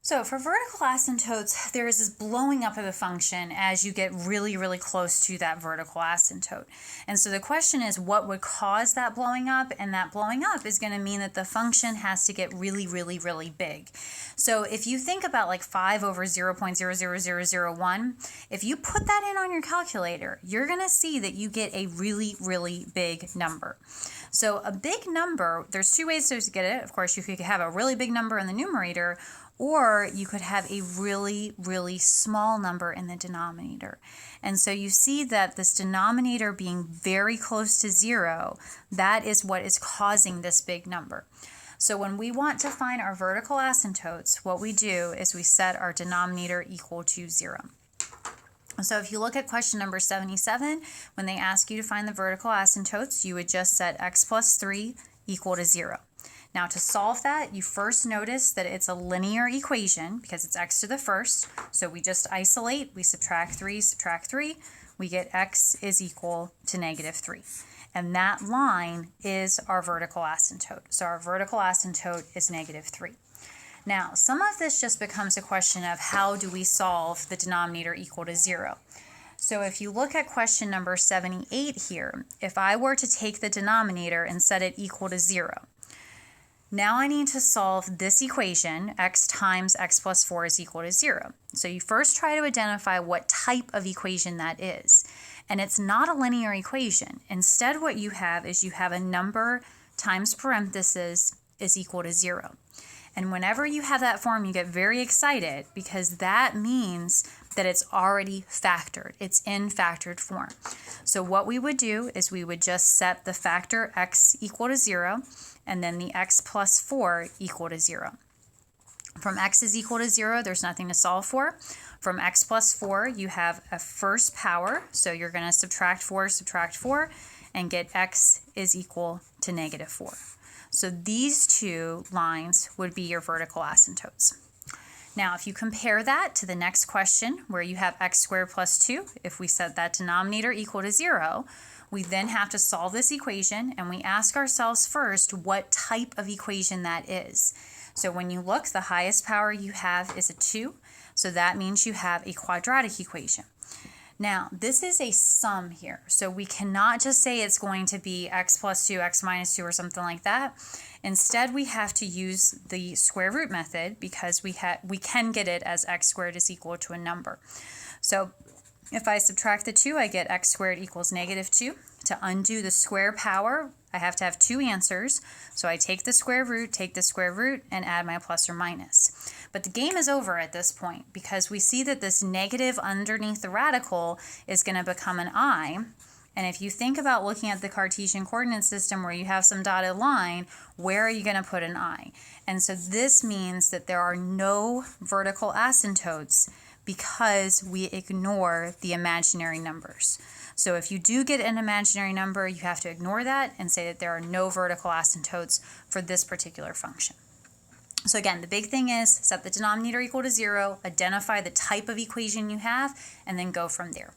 So for vertical asymptotes, there is this blowing up of the function as you get really, really close to that vertical asymptote. And so the question is, what would cause that blowing up? And that blowing up is going to mean that the function has to get really, really, really big. So if you think about like 5 over 0.00001, if you put that in on your calculator, you're going to see that you get a really, really big number. So a big number, there's two ways to get it. Of course, you could have a really big number in the numerator, or you could have a really, really small number in the denominator. And so you see that this denominator being very close to 0, that is what is causing this big number. So when we want to find our vertical asymptotes, what we do is we set our denominator equal to 0. So if you look at question number 77, when they ask you to find the vertical asymptotes, you would just set x plus 3 equal to 0. Now to solve that, you first notice that it's a linear equation because it's x to the first. So we just isolate, we subtract 3, we get x is equal to -3. And that line is our vertical asymptote. So our vertical asymptote is -3. Now, some of this just becomes a question of how do we solve the denominator equal to 0. So if you look at question number 78 here, if I were to take the denominator and set it equal to 0, now I need to solve this equation, x times x plus 4 is equal to 0. So you first try to identify what type of equation that is. And it's not a linear equation. Instead, what you have is you have a number times parentheses is equal to 0. And whenever you have that form, you get very excited because that means that it's already factored. It's in factored form. So what we would do is we would just set the factor x equal to 0 and then the x plus 4 equal to 0. From x is equal to 0, there's nothing to solve for. From x plus 4, you have a first power, so you're going to subtract 4, and get x is equal to -4. So these two lines would be your vertical asymptotes. Now, if you compare that to the next question where you have x squared plus 2, if we set that denominator equal to 0, we then have to solve this equation, and we ask ourselves first what type of equation that is. So when you look, the highest power you have is a 2, so that means you have a quadratic equation. Now, this is a sum here, so we cannot just say it's going to be x plus 2, x minus 2, or something like that. Instead, we have to use the square root method because we can get it as x squared is equal to a number. So if I subtract the 2, I get x squared equals -2. To undo the square power, I have to have two answers. So I take the square root, and add my plus or minus. But the game is over at this point because we see that this negative underneath the radical is going to become an I. And if you think about looking at the Cartesian coordinate system where you have some dotted line, where are you going to put an I? And so this means that there are no vertical asymptotes because we ignore the imaginary numbers. So if you do get an imaginary number, you have to ignore that and say that there are no vertical asymptotes for this particular function. So again, the big thing is set the denominator equal to 0, identify the type of equation you have, and then go from there.